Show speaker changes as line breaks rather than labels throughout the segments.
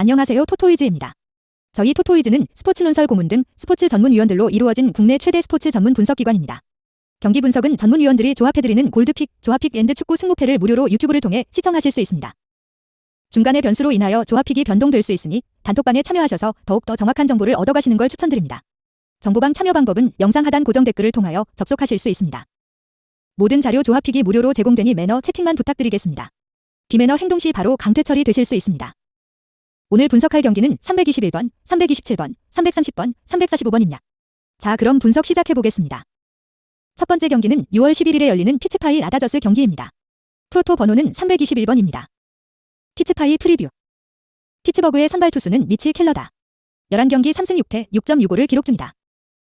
안녕하세요. 토토이즈입니다. 저희 토토이즈는 스포츠 논설 고문 등 스포츠 전문위원들로 이루어진 국내 최대 스포츠 전문 분석기관입니다. 경기 분석은 전문위원들이 조합해드리는 골드픽, 조합픽 앤드 축구 승무패를 무료로 유튜브를 통해 시청하실 수 있습니다. 중간의 변수로 인하여 조합픽이 변동될 수 있으니 단톡방에 참여하셔서 더욱더 정확한 정보를 얻어가시는 걸 추천드립니다. 정보방 참여 방법은 영상 하단 고정 댓글을 통하여 접속하실 수 있습니다. 모든 자료 조합픽이 무료로 제공되니 매너 채팅만 부탁드리겠습니다. 비매너 행동 시 바로 강퇴 처리되실 수 있습니다. 오늘 분석할 경기는 321번, 327번, 330번, 345번입니다. 자, 그럼 분석 시작해보겠습니다. 첫 번째 경기는 6월 11일에 열리는 피츠파이 라다저스 경기입니다. 프로토 번호는 321번입니다. 피츠파이 프리뷰. 피츠버그의 선발 투수는 미치 켈러다. 11경기 3승 6패 6.65를 기록 중이다.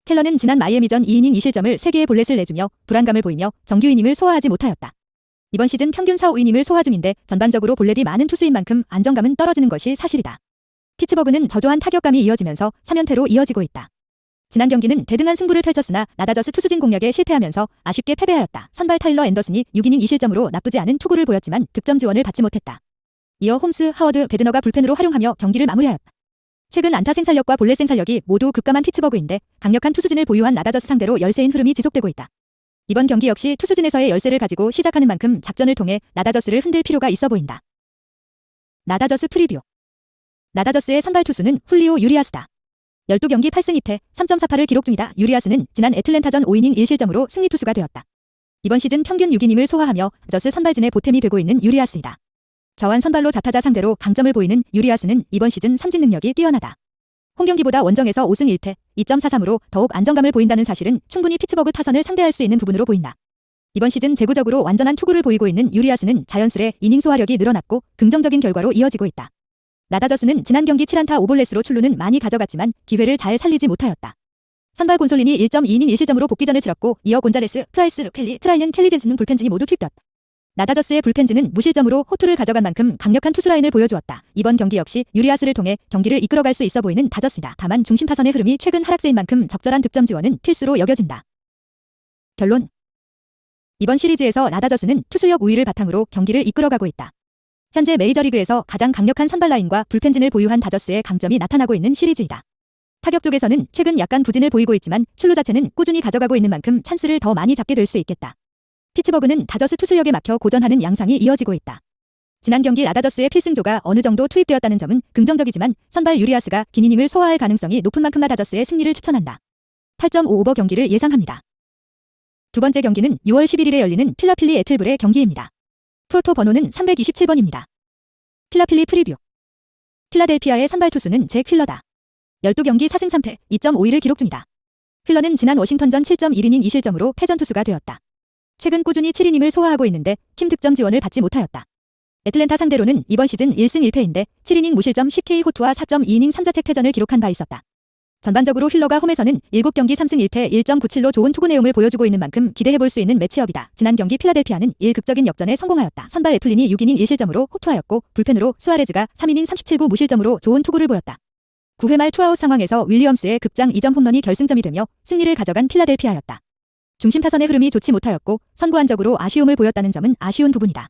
켈러는 지난 마이애미전 2이닝 2실점을 3개의 볼넷을 내주며 불안감을 보이며 정규 이닝을 소화하지 못하였다. 이번 시즌 평균 4, 5이닝을 소화 중인데 전반적으로 볼넷이 많은 투수인 만큼 안정감은 떨어지는 것이 사실이다. 피츠버그는 저조한 타격감이 이어지면서 3연패로 이어지고 있다. 지난 경기는 대등한 승부를 펼쳤으나 라다저스 투수진 공략에 실패하면서 아쉽게 패배하였다. 선발 타일러 앤더슨이 6이닝 2실점으로 나쁘지 않은 투구를 보였지만 득점 지원을 받지 못했다. 이어 홈스, 하워드, 베드너가 불펜으로 활용하며 경기를 마무리하였다. 최근 안타 생산력과 볼넷 생산력이 모두 급감한 피츠버그인데 강력한 투수진을 보유한 라다저스 상대로 열세인 흐름이 지속되고 있다. 이번 경기 역시 투수진에서의 열세를 가지고 시작하는 만큼 작전을 통해 라다저스를 흔들 필요가 있어 보인다. 라다저스 프리뷰. 라다저스의 선발 투수는 훌리오 유리아스다. 12경기 8승 2패 3.48을 기록 중이다. 유리아스는 지난 애틀랜타전 5이닝 1실점으로 승리 투수가 되었다. 이번 시즌 평균 6이닝을 소화하며 저스 선발진의 보탬이 되고 있는 유리아스이다. 저완 선발로 좌타자 상대로 강점을 보이는 유리아스는 이번 시즌 삼진 능력이 뛰어나다. 홈경기보다 원정에서 5승 1패 2.43으로 더욱 안정감을 보인다는 사실은 충분히 피츠버그 타선을 상대할 수 있는 부분으로 보인다. 이번 시즌 재구적으로 완전한 투구를 보이고 있는 유리아스는 자연스레 이닝 소화력이 늘어났고 긍정적인 결과로 이어지고 있다. 라다저스는 지난 경기 7안타 5볼넷으로 출루는 많이 가져갔지만 기회를 잘 살리지 못하였다. 선발 곤솔린이 1.2이닝 1실점으로 복귀전을 치렀고 이어 곤자레스, 프라이스, 켈리, 트라이는 켈리 젠슨은 불펜진이 모두 투입되었다. 라다저스의 불펜진은 무실점으로 호투를 가져간 만큼 강력한 투수라인을 보여주었다. 이번 경기 역시 유리아스를 통해 경기를 이끌어갈 수 있어 보이는 다저스이다. 다만 중심 타선의 흐름이 최근 하락세인 만큼 적절한 득점 지원은 필수로 여겨진다. 결론. 이번 시리즈에서 라다저스는 투수력 우위를 바탕으로 경기를 이끌어가고 있다. 현재 메이저리그에서 가장 강력한 선발 라인과 불펜진을 보유한 다저스의 강점이 나타나고 있는 시리즈이다. 타격 쪽에서는 최근 약간 부진을 보이고 있지만 출루 자체는 꾸준히 가져가고 있는 만큼 찬스를 더 많이 잡게 될 수 있겠다. 피츠버그는 다저스 투수력에 막혀 고전하는 양상이 이어지고 있다. 지난 경기 라다저스의 필승조가 어느 정도 투입되었다는 점은 긍정적이지만 선발 유리아스가 긴 이닝을 소화할 가능성이 높은 만큼 라다저스의 승리를 추천한다. 8.5오버 경기를 예상합니다. 두 번째 경기는 6월 11일에 열리는 필라필리 애틀블의 경기입니다. 프로토 번호는 327번입니다. 필라필리 프리뷰. 필라델피아의 선발 투수는 잭 휠러다. 12경기 4승 3패 2.51을 기록 중이다. 휠러는 지난 워싱턴전 7.1이닝 2실점으로 패전 투수가 되었다. 최근 꾸준히 7이닝을 소화하고 있는데 팀 득점 지원을 받지 못하였다. 애틀랜타 상대로는 이번 시즌 1승 1패인데 7이닝 무실점 10K 호투와 4.2이닝 3자책 패전을 기록한 바 있었다. 전반적으로 휠러가 홈에서는 7경기 3승 1패 1.97로 좋은 투구 내용을 보여주고 있는 만큼 기대해볼 수 있는 매치업이다. 지난 경기 필라델피아는 1극적인 역전에 성공하였다. 선발 애플린이 6이닝 1실점으로 호투하였고 불펜으로 수아레즈가 3이닝 37구 무실점으로 좋은 투구를 보였다. 9회 말 투아웃 상황에서 윌리엄스의 극장 2점 홈런이 결승점이 되며 승리를 가져간 필라델피아였다. 중심 타선의 흐름이 좋지 못하였고 선구안적으로 아쉬움을 보였다는 점은 아쉬운 부분이다.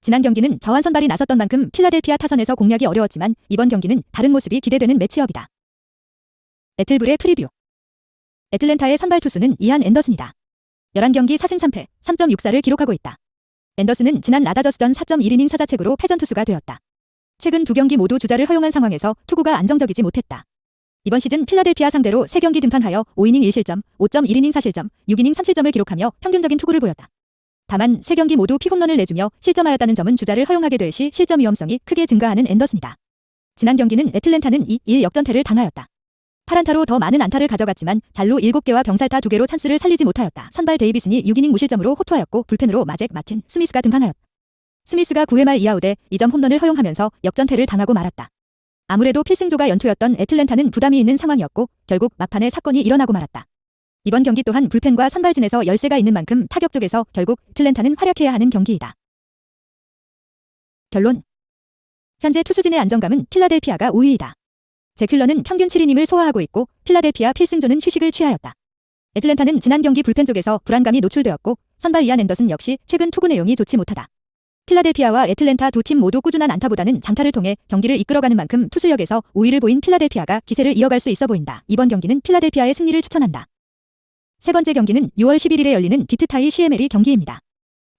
지난 경기는 저완 선발이 나섰던 만큼 필라델피아 타선에서 공략이 어려웠지만 이번 경기는 다른 모습이 기대되는 매치업이다. 애틀블의 프리뷰. 애틀랜타의 선발 투수는 이안 앤더슨이다. 11경기 4승 3패 3.64를 기록하고 있다. 앤더슨은 지난 라다저스전 4.1이닝 사자책으로 패전 투수가 되었다. 최근 두 경기 모두 주자를 허용한 상황에서 투구가 안정적이지 못했다. 이번 시즌 필라델피아 상대로 3경기 등판하여 5이닝 1실점, 5.1이닝 4실점, 6이닝 3실점을 기록하며 평균적인 투구를 보였다. 다만 3경기 모두 픽홈런을 내주며 실점하였다는 점은 주자를 허용하게 될 시 실점 위험성이 크게 증가하는 앤더슨이다. 지난 경기는 애틀랜타는 2-1 역전패를 당하였다. 8안타로 더 많은 안타를 가져갔지만 잘루 7개와 병살타 2개로 찬스를 살리지 못하였다. 선발 데이비슨이 6이닝 무실점으로 호투하였고 불펜으로 마잭, 마틴, 스미스가 등판하였다. 스미스가 9회 말 2아웃에 2점 홈런을 허용하면서 역전패를 당하고 말았다. 아무래도 필승조가 연투였던 애틀랜타는 부담이 있는 상황이었고 결국 막판에 사건이 일어나고 말았다. 이번 경기 또한 불펜과 선발진에서 열세가 있는 만큼 타격 쪽에서 결국 애틀랜타는 활약해야 하는 경기이다. 결론. 현재 투수진의 안정감은 필라델피아가 우위이다. 잭 휠러는 평균 7이닝을 소화하고 있고 필라델피아 필승조는 휴식을 취하였다. 애틀랜타는 지난 경기 불펜 쪽에서 불안감이 노출되었고 선발 이안 앤더슨 역시 최근 투구 내용이 좋지 못하다. 필라델피아와 애틀랜타 두 팀 모두 꾸준한 안타보다는 장타를 통해 경기를 이끌어가는 만큼 투수력에서 우위를 보인 필라델피아가 기세를 이어갈 수 있어 보인다. 이번 경기는 필라델피아의 승리를 추천한다. 세 번째 경기는 6월 11일에 열리는 디트타이 CMLE 경기입니다.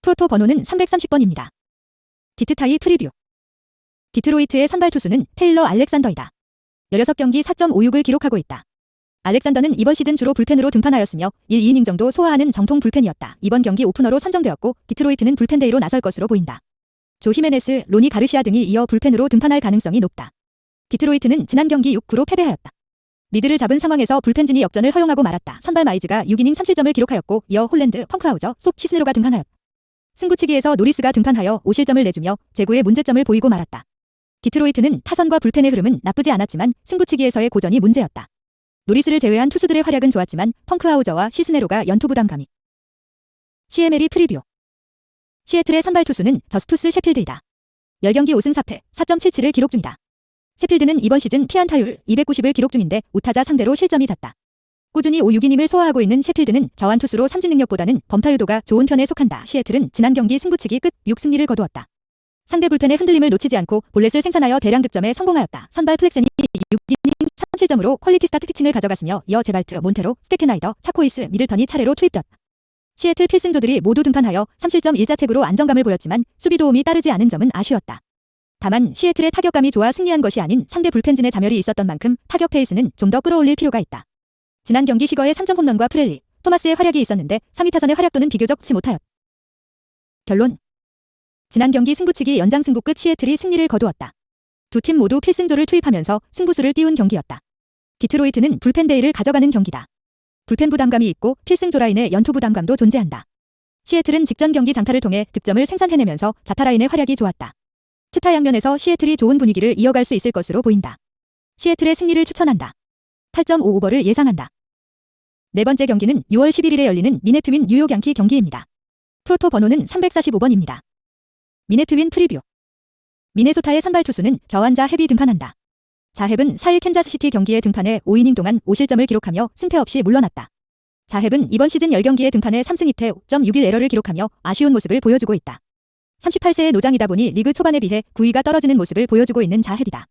프로토 번호는 330번입니다. 디트타이 프리뷰. 디트로이트의 선발 투수는 테일러 알렉산더이다. 16경기 4.56을 기록하고 있다. 알렉산더는 이번 시즌 주로 불펜으로 등판하였으며 1이닝 정도 소화하는 정통 불펜이었다. 이번 경기 오프너로 선정되었고 디트로이트는 불펜 데이로 나설 것으로 보인다. 조 히메네스, 로니 가르시아 등이 이어 불펜으로 등판할 가능성이 높다. 디트로이트는 지난 경기 6-9로 패배하였다. 리드를 잡은 상황에서 불펜진이 역전을 허용하고 말았다. 선발 마이즈가 6이닝 3실점을 기록하였고 이어 홀랜드, 펑크하우저, 속 시스네로가 등판하였다. 승부치기에서 노리스가 등판하여 5실점을 내주며 제구의 문제점을 보이고 말았다. 디트로이트는 타선과 불펜의 흐름은 나쁘지 않았지만 승부치기에서의 고전이 문제였다. 노리스를 제외한 투수들의 활약은 좋았지만 펑크하우저와 시스네로가 연투 부담감이. CMLE 프리뷰. 시애틀의 선발 투수는 저스투스 셰필드이다. 10경기 5승 4패, 4.77을 기록 중이다. 셰필드는 이번 시즌 피안타율 290을 기록 중인데 우타자 상대로 실점이 잦다. 꾸준히 5-6이닝을 소화하고 있는 셰필드는 저한 투수로 삼진 능력보다는 범타율도가 좋은 편에 속한다. 시애틀은 지난 경기 승부치기 끝 6승리를 거두었다. 상대 불펜의 흔들림을 놓치지 않고 볼넷을 생산하여 대량 득점에 성공하였다. 선발 플렉센이 6이닝 3실점으로 퀄리티 스타트 피칭을 가져갔으며 이어 제발트, 몬테로, 스테케나이더, 차코이스, 미들턴이 차례로 투입되었다. 시애틀 필승조들이 모두 등판하여 3실점 1자책으로 안정감을 보였지만 수비 도움이 따르지 않은 점은 아쉬웠다. 다만 시애틀의 타격감이 좋아 승리한 것이 아닌 상대 불펜진의 자멸이 있었던 만큼 타격 페이스는 좀 더 끌어올릴 필요가 있다. 지난 경기 시거의 3점 홈런과 프렐리, 토마스의 활약이 있었는데 3위 타선의 활약도는 비교적 좋지 못하였다. 결론. 지난 경기 승부치기 연장 승부 끝 시애틀이 승리를 거두었다. 두 팀 모두 필승조를 투입하면서 승부수를 띄운 경기였다. 디트로이트는 불펜 데이를 가져가는 경기다. 불펜 부담감이 있고 필승조 라인의 연투 부담감도 존재한다. 시애틀은 직전 경기 장타를 통해 득점을 생산해내면서 좌타 라인의 활약이 좋았다. 투타 양면에서 시애틀이 좋은 분위기를 이어갈 수 있을 것으로 보인다. 시애틀의 승리를 추천한다. 8.55오버를 예상한다. 네 번째 경기는 6월 11일에 열리는 미네트윈 뉴욕 양키 경기입니다. 프로토 번호는 345번입니다. 미네트윈 프리뷰. 미네소타의 선발 투수는 저완자 헤비 등판한다. 자헵은 4일 캔자스시티 경기에 등판해 5이닝 동안 5실점을 기록하며 승패 없이 물러났다. 자헵은 이번 시즌 10경기에 등판해 3승 2패 5.61 에러를 기록하며 아쉬운 모습을 보여주고 있다. 38세의 노장이다 보니 리그 초반에 비해 구위가 떨어지는 모습을 보여주고 있는 자헵이다.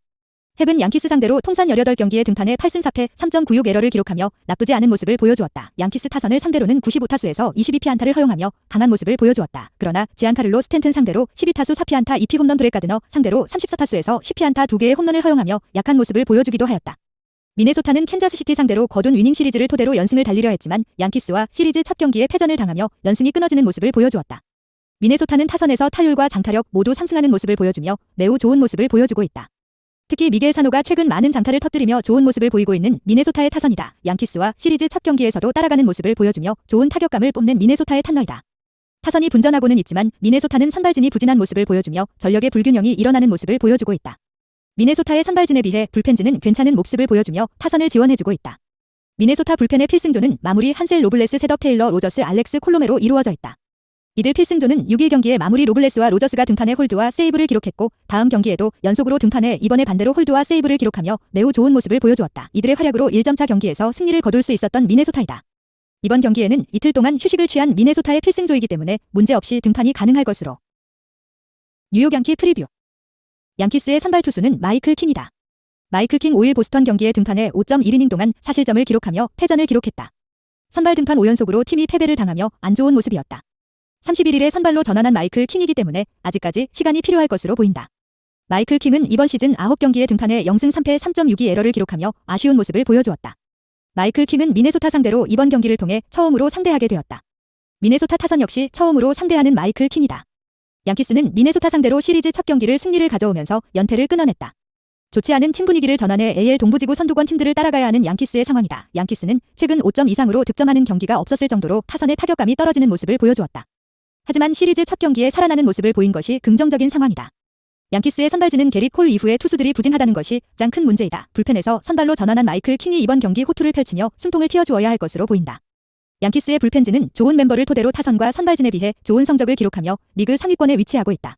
헵은 양키스 상대로 통산 18경기에 등판해 8승 4패 3.96 에러를 기록하며 나쁘지 않은 모습을 보여주었다. 양키스 타선을 상대로는 95타수에서 22피안타를 허용하며 강한 모습을 보여주었다. 그러나 지안카를로 스탠튼 상대로 12타수 4피안타 2피 홈런 브레 가드너 상대로 34타수에서 10피안타 2개의 홈런을 허용하며 약한 모습을 보여주기도 하였다. 미네소타는 캔자스시티 상대로 거둔 위닝 시리즈를 토대로 연승을 달리려 했지만 양키스와 시리즈 첫 경기에 패전을 당하며 연승이 끊어지는 모습을 보여주었다. 미네소타는 타선에서 타율과 장타력 모두 상승하는 모습을 보여주며 매우 좋은 모습을 보여주고 있다. 특히 미겔 사노가 최근 많은 장타를 터뜨리며 좋은 모습을 보이고 있는 미네소타의 타선이다. 양키스와 시리즈 첫 경기에서도 따라가는 모습을 보여주며 좋은 타격감을 뽐낸 미네소타의 탄너이다. 타선이 분전하고는 있지만 미네소타는 선발진이 부진한 모습을 보여주며 전력의 불균형이 일어나는 모습을 보여주고 있다. 미네소타의 선발진에 비해 불펜진은 괜찮은 몹습을 보여주며 타선을 지원해주고 있다. 미네소타 불펜의 필승조는 마무리 한셀 로블레스 셋업 테일러 로저스 알렉스 콜로메로 이루어져 있다. 이들 필승조는 6일 경기에 마무리 로블레스와 로저스가 등판해 홀드와 세이브를 기록했고 다음 경기에도 연속으로 등판해 이번에 반대로 홀드와 세이브를 기록하며 매우 좋은 모습을 보여주었다. 이들의 활약으로 1점차 경기에서 승리를 거둘 수 있었던 미네소타이다. 이번 경기에는 이틀 동안 휴식을 취한 미네소타의 필승조이기 때문에 문제없이 등판이 가능할 것으로. 뉴욕 양키 프리뷰. 양키스의 선발 투수는 마이클 킹이다. 마이클 킹 5일 보스턴 경기에 등판해 5.1이닝 동안 4실점을 기록하며 패전을 기록했다. 선발 등판 5연속으로 팀이 패배를 당하며 안 좋은 모습이었다. 31일에 선발로 전환한 마이클 킹이기 때문에 아직까지 시간이 필요할 것으로 보인다. 마이클 킹은 이번 시즌 9경기에 등판해 0승 3패 3.62 에러를 기록하며 아쉬운 모습을 보여주었다. 마이클 킹은 미네소타 상대로 이번 경기를 통해 처음으로 상대하게 되었다. 미네소타 타선 역시 처음으로 상대하는 마이클 킹이다. 양키스는 미네소타 상대로 시리즈 첫 경기를 승리를 가져오면서 연패를 끊어냈다. 좋지 않은 팀 분위기를 전환해 AL 동부지구 선두권 팀들을 따라가야 하는 양키스의 상황이다. 양키스는 최근 5점 이상으로 득점하는 경기가 없었을 정도로 타선의 타격감이 떨어지는 모습을 보여주었다. 하지만 시리즈 첫 경기에 살아나는 모습을 보인 것이 긍정적인 상황이다. 양키스의 선발진은 게리 콜 이후에 투수들이 부진하다는 것이 가장 큰 문제이다. 불펜에서 선발로 전환한 마이클 킹이 이번 경기 호투를 펼치며 숨통을 틔워주어야 할 것으로 보인다. 양키스의 불펜진은 좋은 멤버를 토대로 타선과 선발진에 비해 좋은 성적을 기록하며 리그 상위권에 위치하고 있다.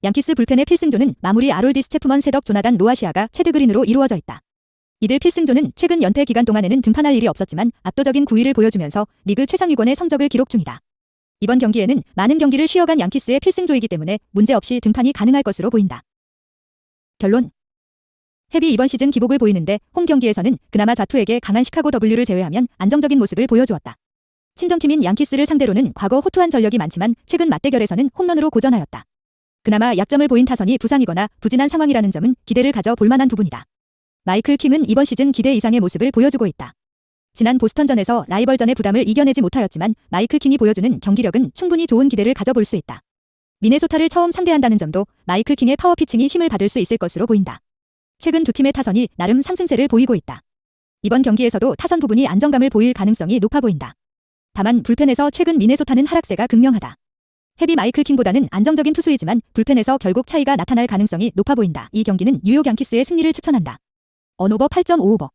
양키스 불펜의 필승조는 마무리 아롤디 스테프먼 세덕 조나단 로아시아가 체드 그린으로 이루어져 있다. 이들 필승조는 최근 연패 기간 동안에는 등판할 일이 없었지만 압도적인 구위를 보여주면서 리그 최상위권의 성적을 기록 중이다. 이번 경기에는 많은 경기를 쉬어간 양키스의 필승조이기 때문에 문제없이 등판이 가능할 것으로 보인다. 결론. 헤비 이번 시즌 기복을 보이는데 홈 경기에서는 그나마 좌투에게 강한 시카고 W를 제외하면 안정적인 모습을 보여주었다. 친정팀인 양키스를 상대로는 과거 호투한 전력이 많지만 최근 맞대결에서는 홈런으로 고전하였다. 그나마 약점을 보인 타선이 부상이거나 부진한 상황이라는 점은 기대를 가져 볼만한 부분이다. 마이클 킹은 이번 시즌 기대 이상의 모습을 보여주고 있다. 지난 보스턴전에서 라이벌전의 부담을 이겨내지 못하였지만 마이클 킹이 보여주는 경기력은 충분히 좋은 기대를 가져볼 수 있다. 미네소타를 처음 상대한다는 점도 마이클 킹의 파워 피칭이 힘을 받을 수 있을 것으로 보인다. 최근 두 팀의 타선이 나름 상승세를 보이고 있다. 이번 경기에서도 타선 부분이 안정감을 보일 가능성이 높아 보인다. 다만 불펜에서 최근 미네소타는 하락세가 극명하다. 헤비 마이클 킹보다는 안정적인 투수이지만 불펜에서 결국 차이가 나타날 가능성이 높아 보인다. 이 경기는 뉴욕 양키스의 승리를 추천한다. 언오버 8.5오버.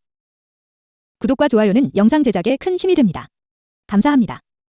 구독과 좋아요는 영상 제작에 큰 힘이 됩니다. 감사합니다.